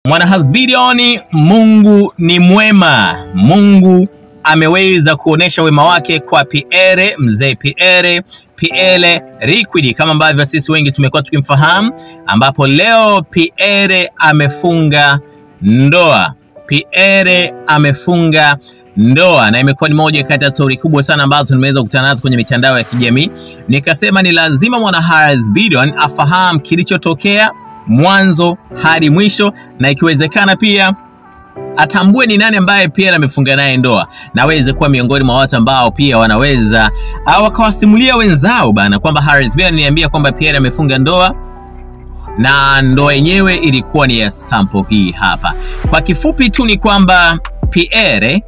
Mwana Hasbidion, Mungu ni mwema. Mungu ameweza kuonesha wema wake kwa Pierre, mzee Pierre Liquid, kama ambavyo sisi wengi tumekuwa tukimfahamu, ambapo leo Pierre amefunga ndoa. Pierre amefunga ndoa na imekuwa ni moja kati ya story kubwa sana ambazo nimeweza kukutana nazo kwenye mitandao ya kijamii. Nikasema ni lazima Mwana Hasbidion afahamu kilichotokea mwanzo hadi mwisho, na ikiwezekana pia atambue ni nani ambaye Pierre amefunga naye ndoa, na aweze kuwa miongoni mwa watu ambao pia wanaweza wakawasimulia wenzao bana kwamba Hasbidion niambia kwamba Pierre amefunga ndoa, na ndoa yenyewe ilikuwa ni ya sample hii hapa. Kwa kifupi tu ni kwamba Pierre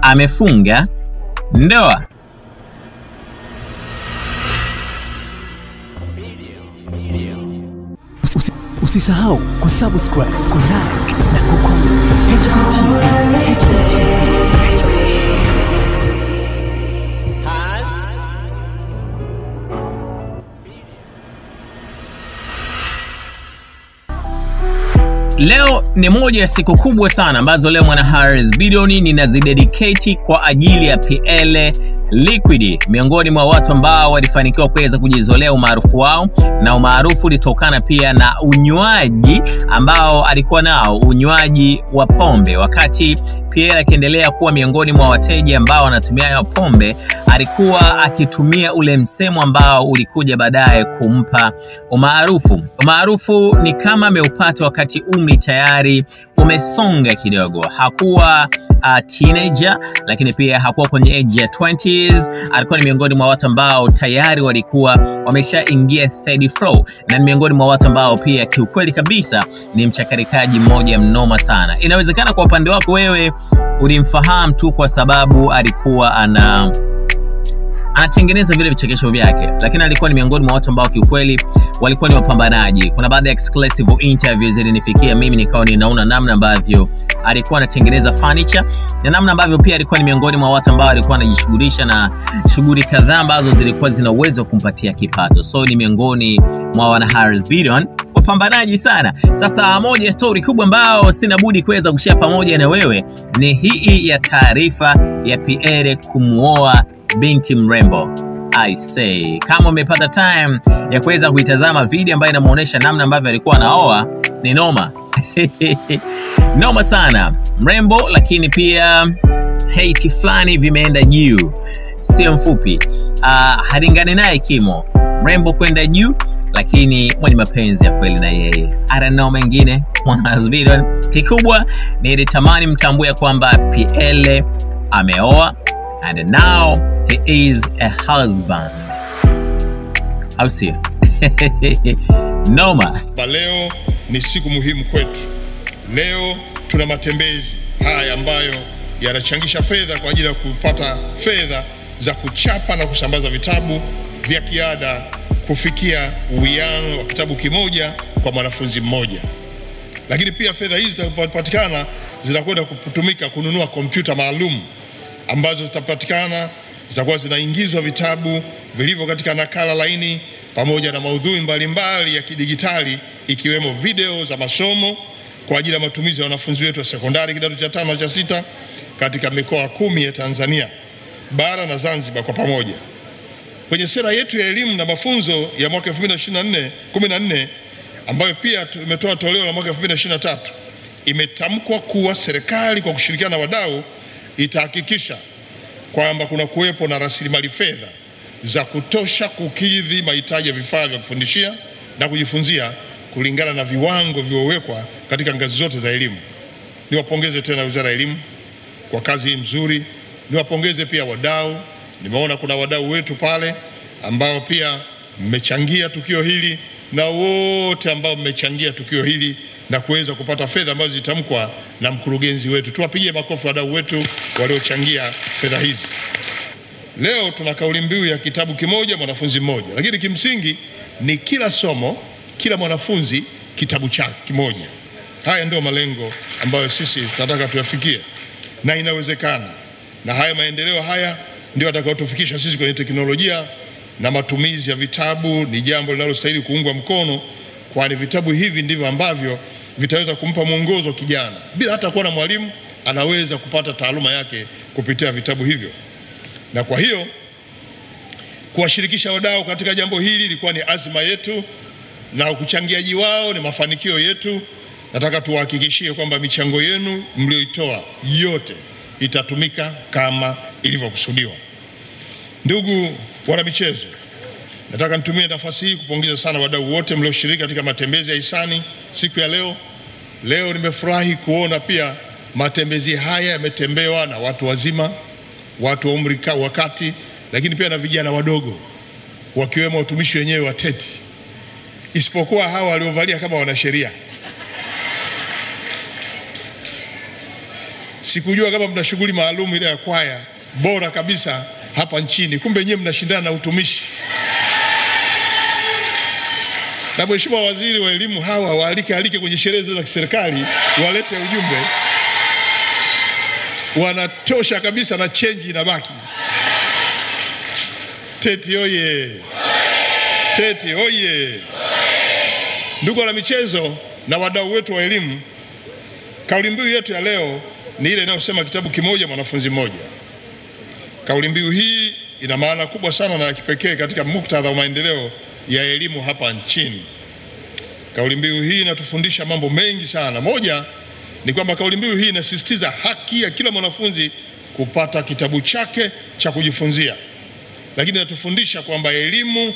amefunga ndoa. Usisahau kusubscribe, kulike na kucomment. HBTV. Leo ni moja ya siku kubwa sana ambazo leo Mwana Hasbidion ninazidedicate kwa ajili ya Pierre Liquid, miongoni mwa watu ambao walifanikiwa kuweza kujizolea umaarufu wao, na umaarufu ulitokana pia na unywaji ambao alikuwa nao, unywaji wa pombe. Wakati Pierre akiendelea kuwa miongoni mwa wateja ambao wanatumia pombe, alikuwa akitumia ule msemo ambao ulikuja baadaye kumpa umaarufu. Umaarufu ni kama ameupata wakati umri tayari umesonga kidogo. Hakuwa teenager, lakini pia hakuwa kwenye age ya 20s. Alikuwa ni miongoni mwa watu ambao tayari walikuwa wameshaingia 34, na ni miongoni mwa watu ambao pia kiukweli kabisa ni mchakarikaji mmoja mnoma sana. Inawezekana kwa upande wako wewe ulimfahamu tu kwa sababu alikuwa anatengeneza vile vichekesho vyake, lakini alikuwa ni miongoni mwa watu ambao kiukweli walikuwa ni wapambanaji. Kuna baadhi ya exclusive interviews zilinifikia mimi, nikawa ninaona namna ambavyo alikuwa anatengeneza furniture, na namna ambavyo pia alikuwa ni miongoni mwa watu ambao alikuwa anajishughulisha na shughuli kadhaa ambazo zilikuwa zina uwezo wa kumpatia kipato. So ni miongoni mwa Wana Hasbidion wapambanaji sana. Sasa moja ya story kubwa ambao sina budi kuweza kushare pamoja na wewe ni hii ya taarifa ya Pierre kumuoa binti mrembo. I say, kama umepata time ya kuweza kuitazama video ambayo inamuonesha namna ambavyo alikuwa anaoa, ni noma. Noma sana. Mrembo, lakini pia hate flani vimeenda juu. Sio mfupi. Halingani naye kimo. Mrembo kwenda juu, lakini mwenye mapenzi ya kweli na yeye. I don't know mengine. Mwana Hasbidion, kikubwa nilitamani mtambue kwamba Pierre ameoa, and now he is a husband. Au sio? Noma. Leo ni siku muhimu kwetu. Leo tuna matembezi haya ambayo yanachangisha fedha kwa ajili ya kupata fedha za kuchapa na kusambaza vitabu vya kiada kufikia uwiano wa kitabu kimoja kwa mwanafunzi mmoja. Lakini pia fedha hizi zitakapopatikana zitakwenda kutumika kununua kompyuta maalum ambazo zitapatikana, zitakuwa zinaingizwa vitabu vilivyo katika nakala laini pamoja na maudhui mbalimbali ya kidigitali, ikiwemo video za masomo kwa ajili ya matumizi ya wanafunzi wetu wa sekondari kidato cha 5 na cha 6 katika mikoa 10 ya Tanzania bara na Zanzibar kwa pamoja. Kwenye sera yetu ya elimu na mafunzo ya mwaka 2014 ambayo pia tumetoa toleo la mwaka 2023, imetamkwa kuwa serikali kwa kushirikiana na wadau itahakikisha kwamba kuna kuwepo na rasilimali fedha za kutosha kukidhi mahitaji ya vifaa vya kufundishia na kujifunzia kulingana na viwango vilivyowekwa katika ngazi zote za elimu. Niwapongeze tena Wizara ya Elimu kwa kazi hii nzuri. Niwapongeze pia wadau. Nimeona kuna wadau wetu pale ambao pia mmechangia tukio hili, na wote ambao mmechangia tukio hili na kuweza kupata fedha ambazo zitamkwa na mkurugenzi wetu. Tuwapigie makofi wadau wetu waliochangia fedha hizi. Leo tuna kauli mbiu ya kitabu kimoja mwanafunzi mmoja, lakini kimsingi ni kila somo, kila mwanafunzi kitabu chake kimoja. Haya ndio malengo ambayo sisi tunataka tuyafikie, na inawezekana. Na haya maendeleo haya ndio atakayotufikisha sisi kwenye teknolojia na matumizi ya vitabu. Ni jambo linalostahili kuungwa mkono, kwani vitabu hivi ndivyo ambavyo vitaweza kumpa mwongozo kijana. Bila hata kuwa na mwalimu, anaweza kupata taaluma yake kupitia vitabu hivyo. Na kwa hiyo kuwashirikisha wadau katika jambo hili ilikuwa ni azma yetu, na ukuchangiaji wao ni mafanikio yetu. Nataka tuwahakikishie kwamba michango yenu mlioitoa yote itatumika kama ilivyokusudiwa. Ndugu wana michezo, nataka nitumie nafasi hii kupongeza sana wadau wote mlioshiriki katika matembezi ya hisani siku ya leo. Leo nimefurahi kuona pia matembezi haya yametembewa na watu wazima, watu wa umri wa kati, lakini pia na vijana wadogo, wakiwemo watumishi wenyewe wa TET, isipokuwa hawa waliovalia kama wanasheria. Sikujua kama mna shughuli maalum ile ya kwaya bora kabisa hapa nchini, kumbe nyewe mnashindana na utumishi. Na Mheshimiwa Waziri wa Elimu, hawa waalike kwenye sherehe za kiserikali, walete ujumbe. Wanatosha kabisa na change inabaki. TET oye! TET oye! Ndugu wana michezo na wadau wetu wa elimu, kauli mbiu yetu ya leo ni ile inayosema kitabu kimoja mwanafunzi mmoja. Kauli mbiu hii ina maana kubwa sana na ya kipekee katika muktadha wa maendeleo ya elimu hapa nchini. Kauli mbiu hii inatufundisha mambo mengi sana. Moja ni kwamba kauli mbiu hii inasisitiza haki ya kila mwanafunzi kupata kitabu chake cha kujifunzia. Lakini inatufundisha kwamba elimu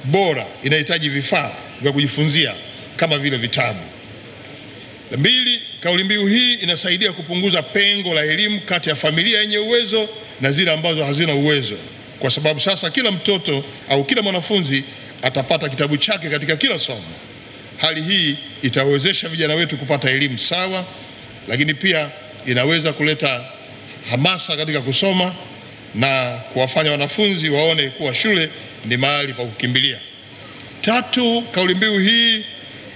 bora inahitaji vifaa vya kujifunzia kama vile vitabu. Mbili, kauli mbiu hii inasaidia kupunguza pengo la elimu kati ya familia yenye uwezo na zile ambazo hazina uwezo, kwa sababu sasa kila mtoto au kila mwanafunzi atapata kitabu chake katika kila somo. Hali hii itawezesha vijana wetu kupata elimu sawa, lakini pia inaweza kuleta hamasa katika kusoma na kuwafanya wanafunzi waone kuwa shule ni mahali pa kukimbilia. Tatu, kauli mbiu hii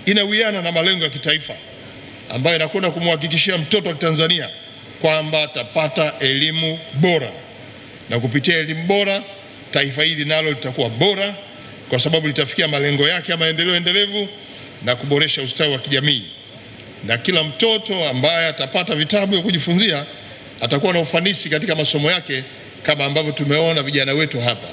inawiana na malengo ya kitaifa ambayo inakwenda kumhakikishia mtoto wa Tanzania kwamba atapata elimu bora, na kupitia elimu bora taifa hili nalo litakuwa bora, kwa sababu litafikia malengo yake ya maendeleo endelevu na kuboresha ustawi wa kijamii. Na kila mtoto ambaye atapata vitabu vya kujifunzia atakuwa na ufanisi katika masomo yake, kama ambavyo tumeona vijana wetu hapa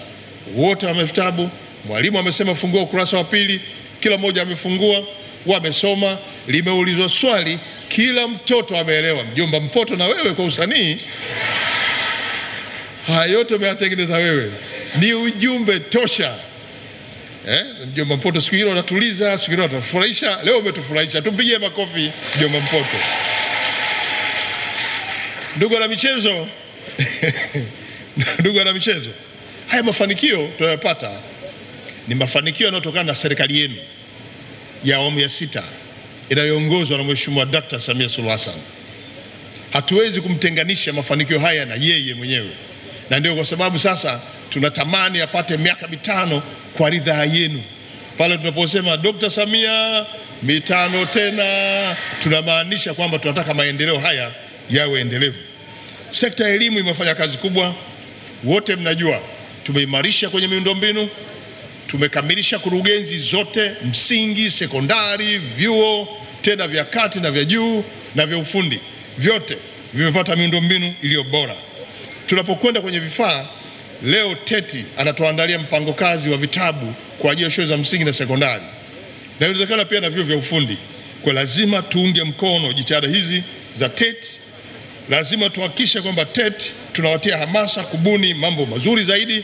wote wame vitabu. Mwalimu amesema fungua ukurasa wa pili, kila mmoja amefungua, wamesoma, limeulizwa swali, kila mtoto ameelewa. Mjomba Mpoto, na wewe kwa usanii haya yote umeyatengeneza wewe, ni ujumbe tosha. Mjomba Mpoto siku hilo anatuliza, siku hilo anatufurahisha, leo umetufurahisha. Tumpigie makofi Mjomba Mpoto. Ndugu na michezo ndugu na michezo, haya mafanikio tunayopata ni mafanikio yanayotokana na serikali yenu ya awamu ya 6 inayoongozwa na Mheshimiwa Dr. Samia Suluhu Hassan. Hatuwezi kumtenganisha mafanikio haya na yeye mwenyewe, na ndio kwa sababu sasa tunatamani apate miaka 5 kwa ridhaa yenu. Pale tunaposema Dr. Samia 5 tena, tunamaanisha kwamba tunataka maendeleo haya yawe endelevu. Sekta ya elimu imefanya kazi kubwa, wote mnajua. Tumeimarisha kwenye miundombinu, tumekamilisha kurugenzi zote, msingi, sekondari, vyuo tena vya kati na vya juu na vya ufundi, vyote vimepata miundombinu iliyo bora. Tunapokwenda kwenye vifaa, leo TET anatuandalia mpango kazi wa vitabu kwa ajili ya shule za msingi na sekondari, na inawezekana pia na vyuo vya ufundi. Kwa lazima tuunge mkono jitihada hizi za TET. Lazima tuhakikishe kwamba TET tunawatia hamasa kubuni mambo mazuri zaidi,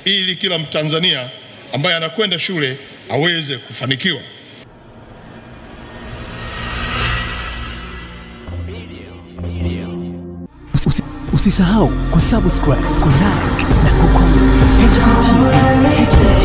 ili kila Mtanzania ambaye anakwenda shule aweze kufanikiwa. Usisahau kusubscribe, kulike na kucomment. HB TV.